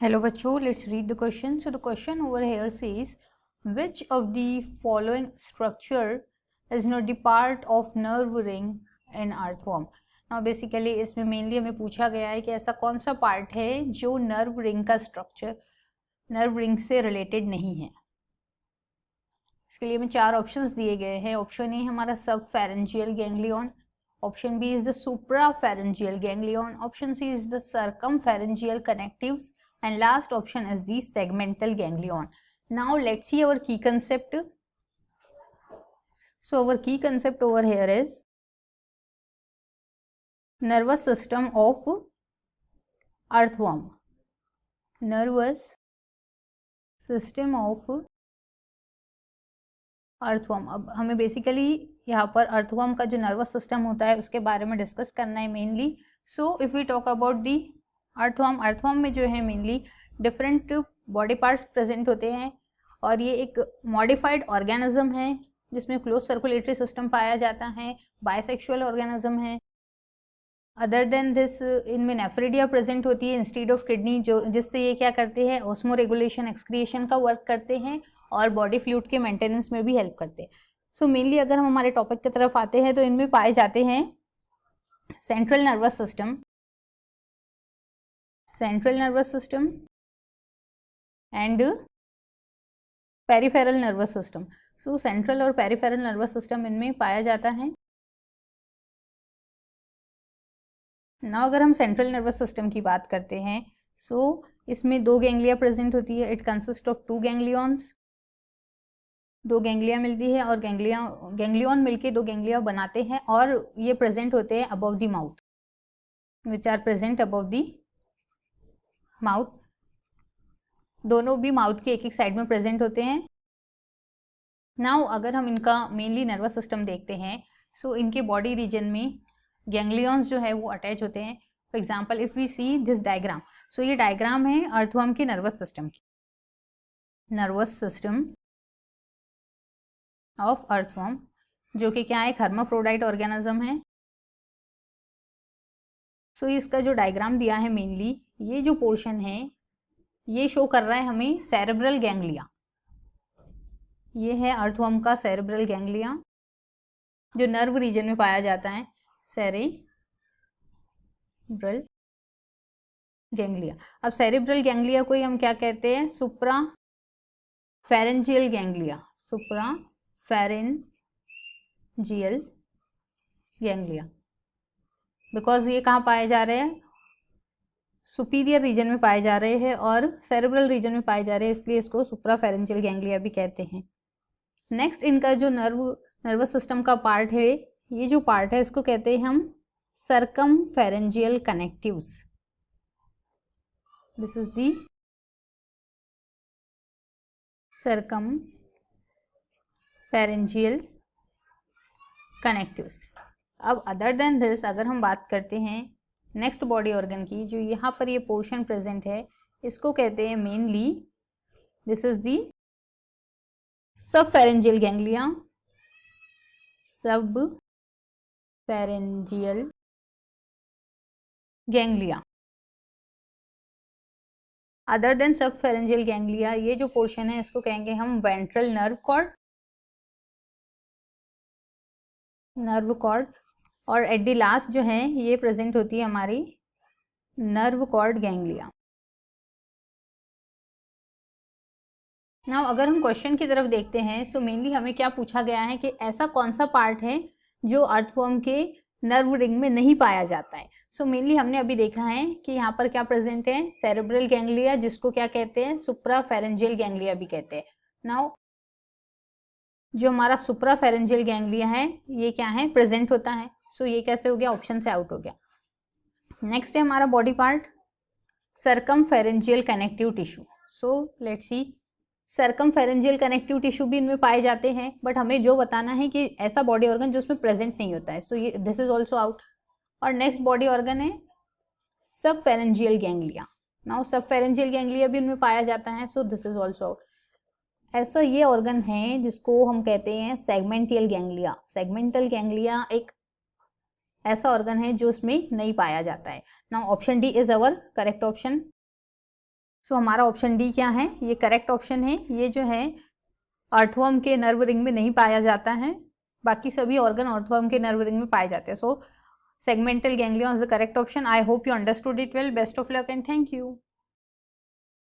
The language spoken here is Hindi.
Hello बच्चों, let's read the question. So the question over here says, which of the following structure is not the part of nerve ring in earthworm? Now basically इसमें mainly हमें पूछा गया है कि ऐसा कौन सा part है जो nerve ring का structure nerve ring से related नहीं है. इसके लिए हमें चार ऑप्शंस दिए गए हैं. ऑप्शन ए हमारा subpharyngeal ganglion, option B is the suprapharyngeal ganglion, option C is the circumpharyngeal connectives, and last option is the segmental ganglion. Now let's see our key concept. So our key concept over here is nervous system of earthworm. Nervous system of earthworm. अब हमें बेसिकली यहाँ पर earthworm का जो नर्वस सिस्टम होता है उसके बारे में डिस्कस करना है mainly. So if we talk about the earthworm में जो है mainly different body parts present होते हैं और ये एक मॉडिफाइड ऑर्गेनिज्म है जिसमें क्लोज सर्कुलेटरी सिस्टम पाया जाता है, बायसेक्सुअल ऑर्गेनिज्म है. अदर देन दिस इनमें नेफ्रिडिया प्रेजेंट होती है इंस्टीड ऑफ किडनी, जो जिससे ये क्या करते हैं ऑस्मो रेगुलेशन एक्सक्रिएशन का वर्क करते हैं और बॉडी फ्लूइड के मेंटेनेंस में भी हेल्प करते हैं. सो मेनली अगर हम हमारे टॉपिक की तरफ आते हैं तो इनमें पाए जाते हैं central nervous system and peripheral nervous system. So central और पेरिफेरल नर्वस सिस्टम इनमें पाया जाता है. नाउ अगर हम सेंट्रल नर्वस सिस्टम की बात करते हैं सो इसमें दो गैंग्लिया प्रेजेंट होती है. It consist of two ganglions, दो गैंग्लिया मिलती है और गैंग्लियन मिलके दो गैंग्लिया बनाते हैं और ये प्रेजेंट होते हैं above the mouth, which are present above the mouth. दोनों भी माउथ के एक एक साइड में प्रेजेंट होते हैं. नाउ अगर हम इनका मेनली नर्वस सिस्टम देखते हैं सो इनके बॉडी रीजन में गैंग्लियंस जो है वो अटैच होते हैं. For example if we see this diagram, so ये डायग्राम है अर्थवर्म के नर्वस सिस्टम की. नर्वस सिस्टम ऑफ अर्थवर्म जो कि क्या है, हर्माफ्रोडाइट ऑर्गेनिज्म है. सो इसका जो डायग्राम दिया है मेनली ये जो पोर्शन है ये शो कर रहा है हमें सेरेब्रल गैंग्लिया. ये है अर्थवर्म का सेरेब्रल गैंग्लिया जो नर्व रीजन में पाया जाता है, सेरेब्रल गैंग्लिया. अब सेरेब्रल गैंग्लिया को ही हम क्या कहते हैं, suprapharyngeal ganglia. Suprapharyngeal ganglia because ये कहाँ पाए जा रहे हैं, सुपीरियर रीजन में पाए जा रहे हैं और सेरेब्रल रीजन में पाए जा रहे हैं, इसलिए इसको सुप्रा फेरेंजियल गैंग्लिया भी कहते हैं. नेक्स्ट इनका जो नर्वस सिस्टम का पार्ट है, ये जो पार्ट है इसको कहते हैं हम circum pharyngeal connectives. This is the circum pharyngeal connectives. अब अदर देन दिस अगर हम बात करते हैं नेक्स्ट बॉडी ऑर्गन की, जो यहाँ पर ये पोर्शन प्रेजेंट है इसको कहते हैं मेनली, दिस इज दी सब फेरेंजियल गैंग्लिया. सब फेरेंजियल गैंग्लिया. अदर देन सब फेरेंजियल गैंग्लिया ये जो पोर्शन है इसको कहेंगे हम वेंट्रल नर्व कॉर्ड और एट द लास्ट जो है ये प्रेजेंट होती है हमारी नर्व कॉर्ड गैंग्लिया. नाउ अगर हम क्वेश्चन की तरफ देखते हैं सो मेनली हमें क्या पूछा गया है कि ऐसा कौन सा पार्ट है जो अर्थवर्म के नर्व रिंग में नहीं पाया जाता है. सो मेनली हमने अभी देखा है कि यहाँ पर क्या प्रेजेंट है, सेरेब्रल गैंग्लिया जिसको क्या कहते हैं, सुप्रा फेरेंजियल गैंग्लिया भी कहते हैं. नाउ जो हमारा सुप्रा फेरेंजियल गैंग्लिया है ये क्या है, प्रेजेंट होता है. सो ये कैसे हो गया, ऑप्शन से आउट हो गया. नेक्स्ट है हमारा body part circum pharyngeal connective tissue. So let's see, circum pharyngeal connective tissue भी इनमें पाए जाते हैं बट हमें जो बताना है कि ऐसा बॉडी ऑर्गन जो उसमें प्रेजेंट नहीं होता है. सो ये दिस इज ऑल्सो आउट. और नेक्स्ट बॉडी ऑर्गन है सब फेरेंजियल गैंग्लिया. नाउ सब फेरेंजियल गैंग्लिया भी इनमें पाया जाता है. So this is also out. ऐसा ये ऑर्गन है जिसको हम कहते हैं सेगमेंटियल गैंग्लिया. सेगमेंटल गैंग्लिया एक ऐसा ऑर्गन है जो उसमें नहीं पाया जाता है. Now option D is our correct option. So हमारा ऑप्शन डी क्या है, ये करेक्ट ऑप्शन है। ये जो है अर्थवर्म के नर्व रिंग में नहीं पाया जाता है, बाकी सभी ऑर्गन अर्थवर्म के नर्व रिंग में पाए जाते हैं। So segmental ganglion is the correct option. I hope you understood it well. Best of luck and thank you.